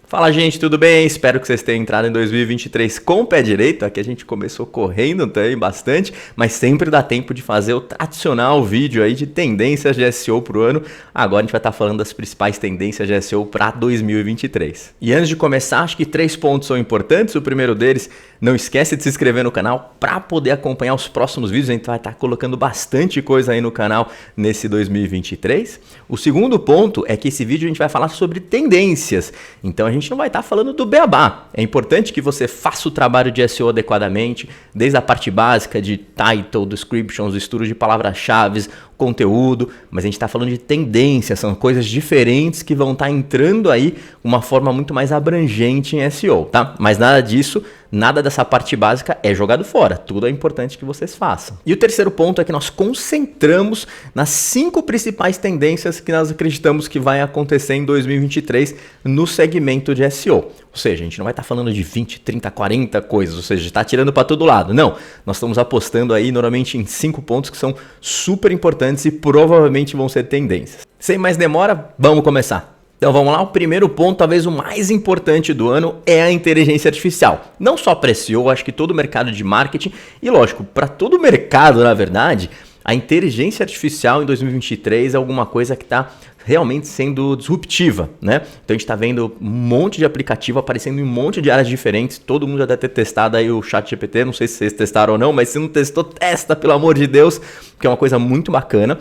Fala, gente, tudo bem? Espero que vocês tenham entrado em 2023 com o pé direito. Aqui a gente começou correndo também bastante, mas sempre dá tempo de fazer o tradicional vídeo aí de tendências de SEO pro ano. Agora a gente vai estar falando das principais tendências de SEO para 2023. E antes de começar, acho que 3 pontos são importantes. O primeiro deles, não esquece de se inscrever no canal para poder acompanhar os próximos vídeos. A gente vai estar colocando bastante coisa aí no canal nesse 2023. O segundo ponto é que esse vídeo a gente vai falar sobre tendências. Então a gente não vai estar falando do beabá. É importante que você faça o trabalho de SEO adequadamente, desde a parte básica de title, descriptions, estudo de palavras-chave, conteúdo, mas a gente está falando de tendências, são coisas diferentes que vão estar entrando aí de uma forma muito mais abrangente em SEO, tá? Mas nada disso, nada dessa parte básica é jogado fora, tudo é importante que vocês façam. E o terceiro ponto é que nós concentramos nas 5 principais tendências que nós acreditamos que vai acontecer em 2023 no segmento de SEO. Ou seja, a gente não vai estar falando de 20, 30, 40 coisas, ou seja, está tirando para todo lado. Não, nós estamos apostando aí normalmente em 5 pontos que são super importantes e provavelmente vão ser tendências. Sem mais demora, vamos começar. Então vamos lá, o primeiro ponto, talvez o mais importante do ano, é a inteligência artificial. Não só para SEO, acho que todo o mercado de marketing e lógico, para todo o mercado na verdade, a inteligência artificial em 2023 é alguma coisa que está realmente sendo disruptiva, né? Então a gente está vendo um monte de aplicativo aparecendo em um monte de áreas diferentes, todo mundo já deve ter testado aí o ChatGPT, não sei se vocês testaram ou não, mas se não testou, testa, pelo amor de Deus, que é uma coisa muito bacana.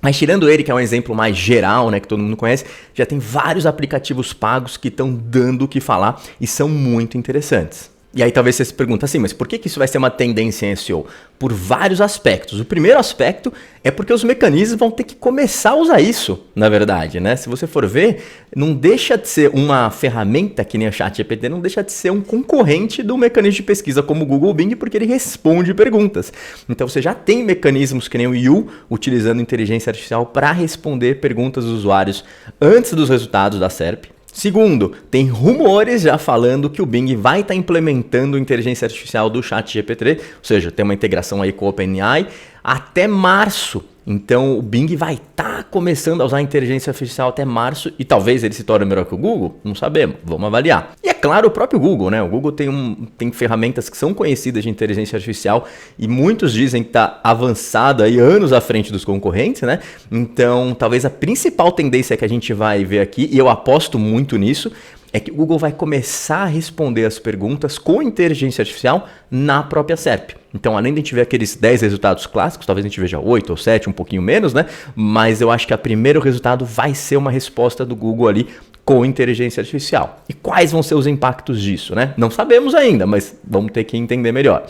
Mas tirando ele, que é um exemplo mais geral, né, que todo mundo conhece, já tem vários aplicativos pagos que estão dando o que falar e são muito interessantes. E aí talvez você se pergunte assim, mas por que isso vai ser uma tendência em SEO? Por vários aspectos. O primeiro aspecto é porque os mecanismos vão ter que começar a usar isso, na verdade, né? Se você for ver, não deixa de ser uma ferramenta que nem a ChatGPT, não deixa de ser um concorrente do mecanismo de pesquisa como o Google Bing, porque ele responde perguntas. Então você já tem mecanismos que nem o You, utilizando inteligência artificial para responder perguntas dos usuários antes dos resultados da SERP. Segundo, tem rumores já falando que o Bing vai estar implementando inteligência artificial do ChatGPT, ou seja, tem uma integração aí com o OpenAI até março. Então o Bing vai estar começando a usar a inteligência artificial até março e talvez ele se torne melhor que o Google, não sabemos, vamos avaliar. E é claro, o próprio Google, né? O Google tem ferramentas que são conhecidas de inteligência artificial e muitos dizem que está avançado aí anos à frente dos concorrentes, né? Então talvez a principal tendência que a gente vai ver aqui, e eu aposto muito nisso, é que o Google vai começar a responder as perguntas com inteligência artificial na própria SERP. Então, além de a gente ver aqueles 10 resultados clássicos, talvez a gente veja 8 ou 7, um pouquinho menos, né? Mas eu acho que o primeiro resultado vai ser uma resposta do Google ali com inteligência artificial. E quais vão ser os impactos disso, né? Não sabemos ainda, mas vamos ter que entender melhor.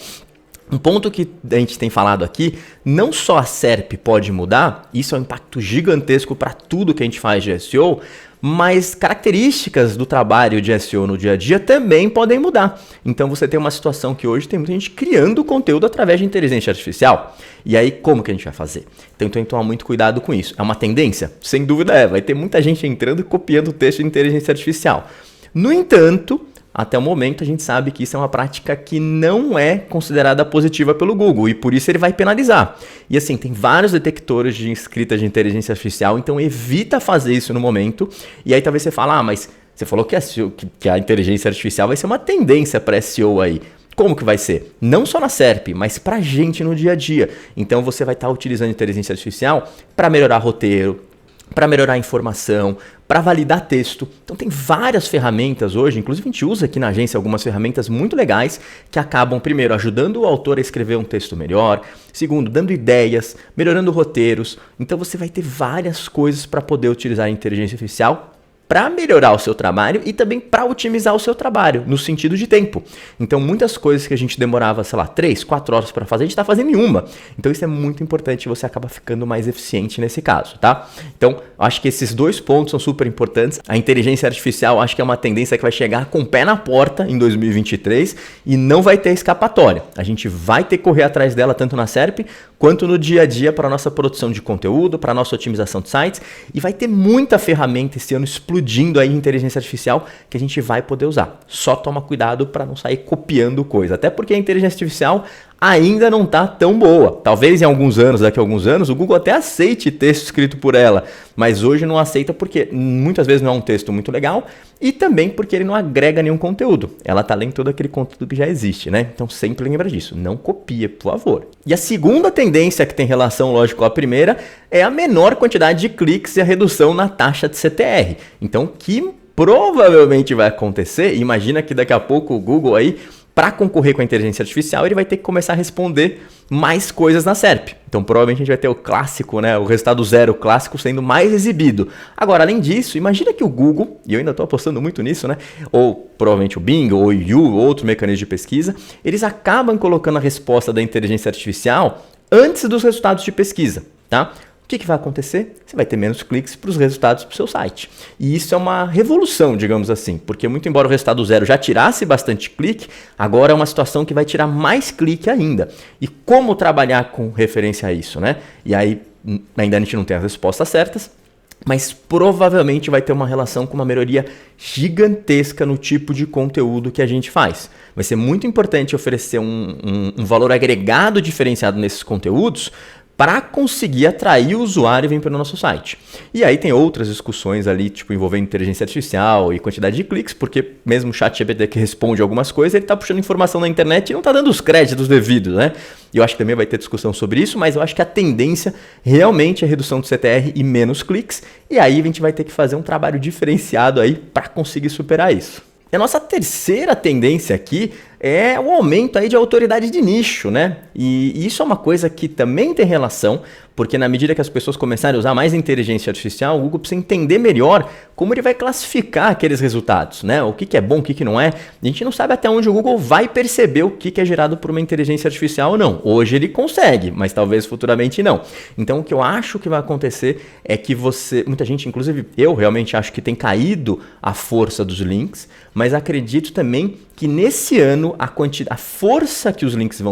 Um ponto que a gente tem falado aqui, não só a SERP pode mudar, isso é um impacto gigantesco para tudo que a gente faz de SEO, mas características do trabalho de SEO no dia a dia também podem mudar. Então você tem uma situação que hoje tem muita gente criando conteúdo através de inteligência artificial. E aí como que a gente vai fazer? Então tem que tomar muito cuidado com isso. É uma tendência? Sem dúvida é. Vai ter muita gente entrando e copiando o texto de inteligência artificial. No entanto, até o momento a gente sabe que isso é uma prática que não é considerada positiva pelo Google e por isso ele vai penalizar. E assim, tem vários detectores de escrita de inteligência artificial, então evita fazer isso no momento. E aí talvez você fale, mas você falou que a inteligência artificial vai ser uma tendência para SEO aí. Como que vai ser? Não só na SERP, mas para gente no dia a dia. Então você vai estar utilizando inteligência artificial para melhorar roteiro, para melhorar a informação, para validar texto. Então tem várias ferramentas hoje, inclusive a gente usa aqui na agência algumas ferramentas muito legais que acabam, primeiro, ajudando o autor a escrever um texto melhor, segundo, dando ideias, melhorando roteiros. Então você vai ter várias coisas para poder utilizar a inteligência artificial para melhorar o seu trabalho e também para otimizar o seu trabalho, no sentido de tempo. Então, muitas coisas que a gente demorava, 3, 4 horas para fazer, a gente está fazendo em uma. Então, isso é muito importante e você acaba ficando mais eficiente nesse caso, tá? Então, acho que esses 2 pontos são super importantes. A inteligência artificial, acho que é uma tendência que vai chegar com o pé na porta em 2023 e não vai ter escapatória. A gente vai ter que correr atrás dela tanto na SERP quanto no dia a dia para a nossa produção de conteúdo, para a nossa otimização de sites e vai ter muita ferramenta esse ano explodindo aí inteligência artificial que a gente vai poder usar. Só toma cuidado para não sair copiando coisa. Até porque a inteligência artificial ainda não está tão boa. Talvez em alguns anos, daqui a alguns anos, o Google até aceite texto escrito por ela, mas hoje não aceita porque muitas vezes não é um texto muito legal e também porque ele não agrega nenhum conteúdo. Ela está lendo todo aquele conteúdo que já existe, né? Então sempre lembra disso, não copia, por favor. E a segunda tendência que tem relação, lógico, com a primeira é a menor quantidade de cliques e a redução na taxa de CTR. Então, que provavelmente vai acontecer, imagina que daqui a pouco o Google aí, para concorrer com a inteligência artificial, ele vai ter que começar a responder mais coisas na SERP. Então, provavelmente a gente vai ter o clássico, né, o resultado zero clássico sendo mais exibido. Agora, além disso, imagina que o Google, e eu ainda estou apostando muito nisso, né, ou provavelmente o Bing, ou o You, outro mecanismo de pesquisa, eles acabam colocando a resposta da inteligência artificial antes dos resultados de pesquisa, tá? O que vai acontecer? Você vai ter menos cliques para os resultados do seu site. E isso é uma revolução, digamos assim, porque muito embora o resultado zero já tirasse bastante clique, agora é uma situação que vai tirar mais clique ainda. E como trabalhar com referência a isso, né? E aí, ainda a gente não tem as respostas certas, mas provavelmente vai ter uma relação com uma melhoria gigantesca no tipo de conteúdo que a gente faz. Vai ser muito importante oferecer um valor agregado diferenciado nesses conteúdos, para conseguir atrair o usuário e vir para o nosso site. E aí tem outras discussões ali, tipo, envolvendo inteligência artificial e quantidade de cliques, porque mesmo o ChatGPT que responde algumas coisas, ele está puxando informação na internet e não está dando os créditos devidos, né? E eu acho que também vai ter discussão sobre isso, mas eu acho que a tendência realmente é a redução do CTR e menos cliques, e aí a gente vai ter que fazer um trabalho diferenciado aí para conseguir superar isso. E a nossa terceira tendência aqui é o aumento aí de autoridade de nicho, né? E isso é uma coisa que também tem relação, porque na medida que as pessoas começarem a usar mais inteligência artificial, o Google precisa entender melhor como ele vai classificar aqueles resultados, né? O que é bom, o que não é. A gente não sabe até onde o Google vai perceber o que é gerado por uma inteligência artificial ou não. Hoje ele consegue, mas talvez futuramente não. Então o que eu acho que vai acontecer é que muita gente, inclusive eu realmente acho que tem caído a força dos links, mas acredito também que nesse ano a força que os links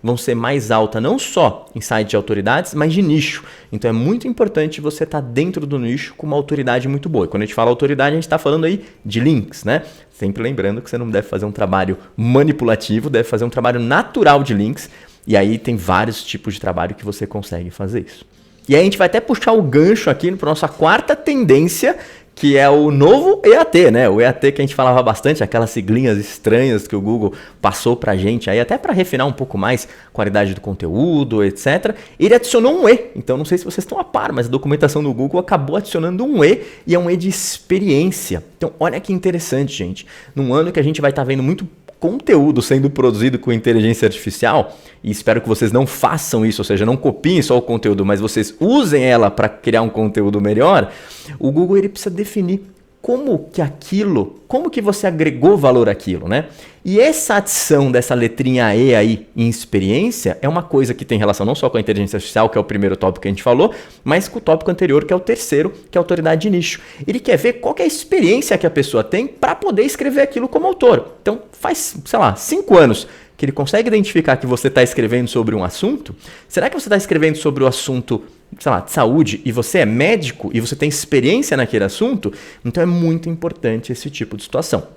vão ser mais alta, não só em sites de autoridades, mas de nicho. Então é muito importante você estar dentro do nicho com uma autoridade muito boa. E quando a gente fala autoridade, a gente está falando aí de links, né? Sempre lembrando que você não deve fazer um trabalho manipulativo, deve fazer um trabalho natural de links. E aí tem vários tipos de trabalho que você consegue fazer isso. E aí a gente vai até puxar o gancho aqui para a nossa quarta tendência, que é o novo EAT, né? O EAT que a gente falava bastante, aquelas siglinhas estranhas que o Google passou pra gente, aí até para refinar um pouco mais a qualidade do conteúdo, etc. Ele adicionou um E, então não sei se vocês estão a par, mas a documentação do Google acabou adicionando um E, e é um E de experiência. Então olha que interessante, gente. Num ano que a gente vai estar vendo muito conteúdo sendo produzido com inteligência artificial, e espero que vocês não façam isso, ou seja, não copiem só o conteúdo, mas vocês usem ela para criar um conteúdo melhor, o Google ele precisa definir como que você agregou valor àquilo, né? E essa adição dessa letrinha E aí em experiência é uma coisa que tem relação não só com a inteligência artificial, que é o primeiro tópico que a gente falou, mas com o tópico anterior, que é o terceiro, que é a autoridade de nicho. Ele quer ver qual que é a experiência que a pessoa tem para poder escrever aquilo como autor. Então faz, 5 anos que ele consegue identificar que você está escrevendo sobre um assunto. Será que você está escrevendo sobre o assunto, de saúde, e você é médico e você tem experiência naquele assunto? Então é muito importante esse tipo de situação.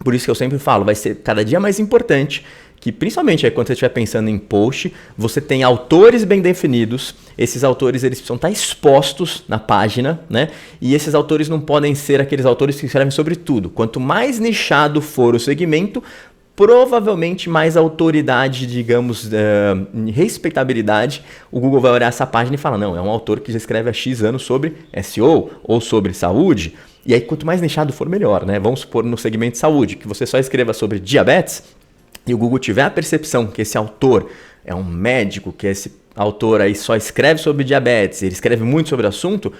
Por isso que eu sempre falo, vai ser cada dia mais importante que, principalmente aí, quando você estiver pensando em post, você tem autores bem definidos. Esses autores eles precisam estar expostos na página, né? E esses autores não podem ser aqueles autores que escrevem sobre tudo. Quanto mais nichado for o segmento, provavelmente mais autoridade, digamos, respeitabilidade, o Google vai olhar essa página e falar, não, é um autor que já escreve há X anos sobre SEO ou sobre saúde, e aí quanto mais nichado for, melhor, né? Vamos supor no segmento de saúde, que você só escreva sobre diabetes, e o Google tiver a percepção que esse autor é um médico, que esse autor aí só escreve sobre diabetes, ele escreve muito sobre o assunto,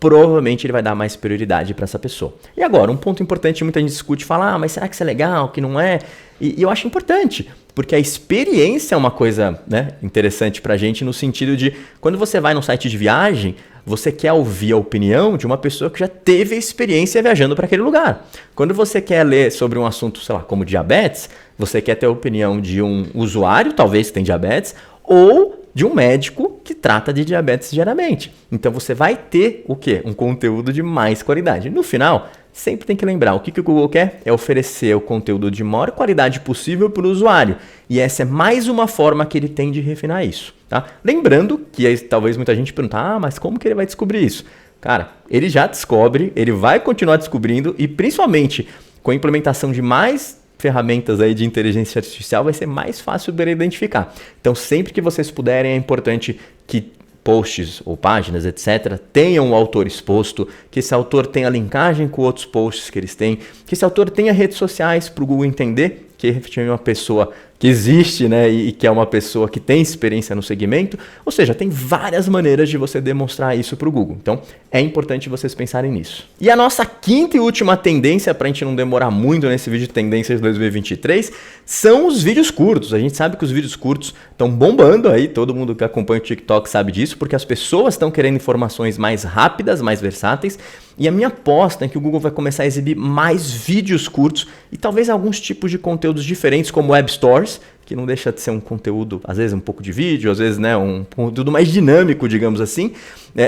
provavelmente ele vai dar mais prioridade para essa pessoa. E agora, um ponto importante, muita gente discute e fala, mas será que isso é legal, que não é? E eu acho importante, porque a experiência é uma coisa, né, interessante para a gente no sentido de, quando você vai num site de viagem, você quer ouvir a opinião de uma pessoa que já teve a experiência viajando para aquele lugar. Quando você quer ler sobre um assunto, como diabetes, você quer ter a opinião de um usuário, talvez que tem diabetes, ou de um médico que trata de diabetes diariamente. Então você vai ter o quê? Um conteúdo de mais qualidade. No final, sempre tem que lembrar, o que o Google quer é oferecer o conteúdo de maior qualidade possível para o usuário. E essa é mais uma forma que ele tem de refinar isso. Tá? Lembrando que aí, talvez muita gente pergunte, mas como que ele vai descobrir isso? Cara, ele já descobre, ele vai continuar descobrindo e principalmente com a implementação de mais ferramentas aí de inteligência artificial vai ser mais fácil dele identificar. Então sempre que vocês puderem é importante que posts ou páginas, etc., tenham o autor exposto, que esse autor tenha linkagem com outros posts que eles têm, que esse autor tenha redes sociais para o Google entender que efetivamente é uma pessoa que existe, né, e que é uma pessoa que tem experiência no segmento. Ou seja, tem várias maneiras de você demonstrar isso para o Google. Então, é importante vocês pensarem nisso. E a nossa quinta e última tendência, para a gente não demorar muito nesse vídeo de tendências de 2023, são os vídeos curtos. A gente sabe que os vídeos curtos estão bombando aí, todo mundo que acompanha o TikTok sabe disso, porque as pessoas estão querendo informações mais rápidas, mais versáteis. E a minha aposta é que o Google vai começar a exibir mais vídeos curtos e talvez alguns tipos de conteúdos diferentes, como Web Stories, que não deixa de ser um conteúdo, às vezes um pouco de vídeo, às vezes, né, um conteúdo mais dinâmico, digamos assim,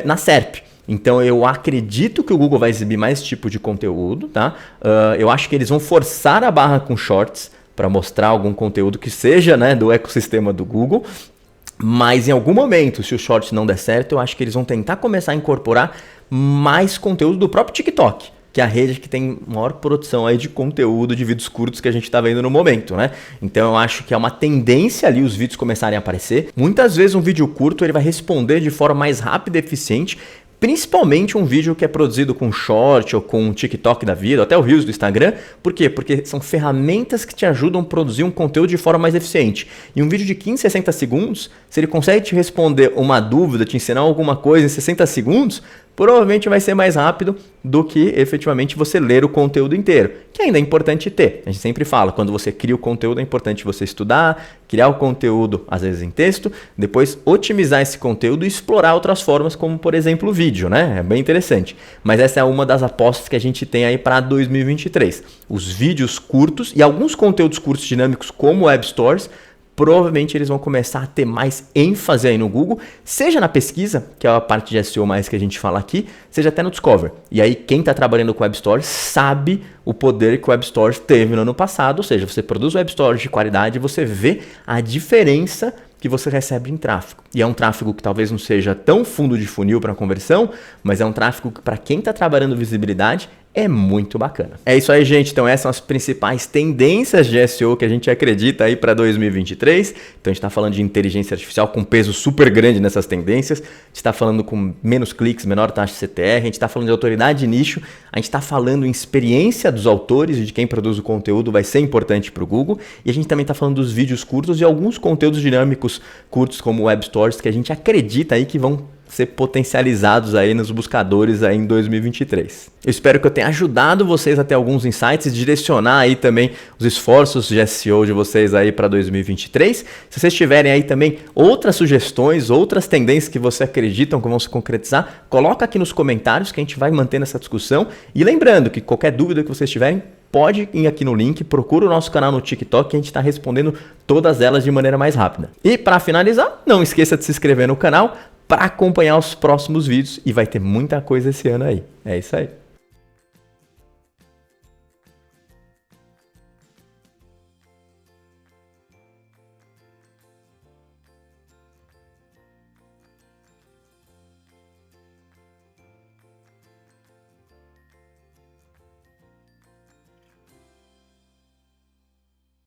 na SERP. Então eu acredito que o Google vai exibir mais tipo de conteúdo, tá? Eu acho que eles vão forçar a barra com Shorts para mostrar algum conteúdo que seja, né, do ecossistema do Google. Mas em algum momento, se o Shorts não der certo, eu acho que eles vão tentar começar a incorporar mais conteúdo do próprio TikTok, que é a rede que tem maior produção aí de conteúdo de vídeos curtos que a gente está vendo no momento, né? Então eu acho que é uma tendência ali os vídeos começarem a aparecer. Muitas vezes um vídeo curto ele vai responder de forma mais rápida e eficiente, principalmente um vídeo que é produzido com short ou com TikTok da vida, até o Reels do Instagram. Por quê? Porque são ferramentas que te ajudam a produzir um conteúdo de forma mais eficiente. E um vídeo de 15, 60 segundos, se ele consegue te responder uma dúvida, te ensinar alguma coisa em 60 segundos, provavelmente vai ser mais rápido do que efetivamente você ler o conteúdo inteiro, que ainda é importante ter. A gente sempre fala, quando você cria o conteúdo é importante você estudar, criar o conteúdo às vezes em texto, depois otimizar esse conteúdo e explorar outras formas, como por exemplo o vídeo, né? É bem interessante. Mas essa é uma das apostas que a gente tem aí para 2023. Os vídeos curtos e alguns conteúdos curtos dinâmicos como Web Stories, provavelmente eles vão começar a ter mais ênfase aí no Google, seja na pesquisa, que é a parte de SEO mais que a gente fala aqui, seja até no Discover. E aí quem está trabalhando com Web Stories sabe o poder que o Web Stories teve no ano passado, ou seja, você produz Web Stories de qualidade e você vê a diferença que você recebe em tráfego. E é um tráfego que talvez não seja tão fundo de funil para conversão, mas é um tráfego que para quem está trabalhando visibilidade é muito bacana. É isso aí, gente. Então essas são as principais tendências de SEO que a gente acredita aí para 2023. Então a gente está falando de inteligência artificial com peso super grande nessas tendências. A gente está falando com menos cliques, menor taxa de CTR. A gente está falando de autoridade de nicho. A gente está falando em experiência dos autores e de quem produz o conteúdo vai ser importante para o Google. E a gente também está falando dos vídeos curtos e alguns conteúdos dinâmicos curtos como Web Stories que a gente acredita aí que vão ser potencializados aí nos buscadores aí em 2023. Eu espero que eu tenha ajudado vocês a ter alguns insights e direcionar aí também os esforços de SEO de vocês aí para 2023. Se vocês tiverem aí também outras sugestões, outras tendências que vocês acreditam que vão se concretizar, coloca aqui nos comentários que a gente vai mantendo essa discussão. E lembrando que qualquer dúvida que vocês tiverem, pode ir aqui no link, procura o nosso canal no TikTok que a gente está respondendo todas elas de maneira mais rápida. E para finalizar, não esqueça de se inscrever no canal para acompanhar os próximos vídeos e vai ter muita coisa esse ano aí. É isso aí.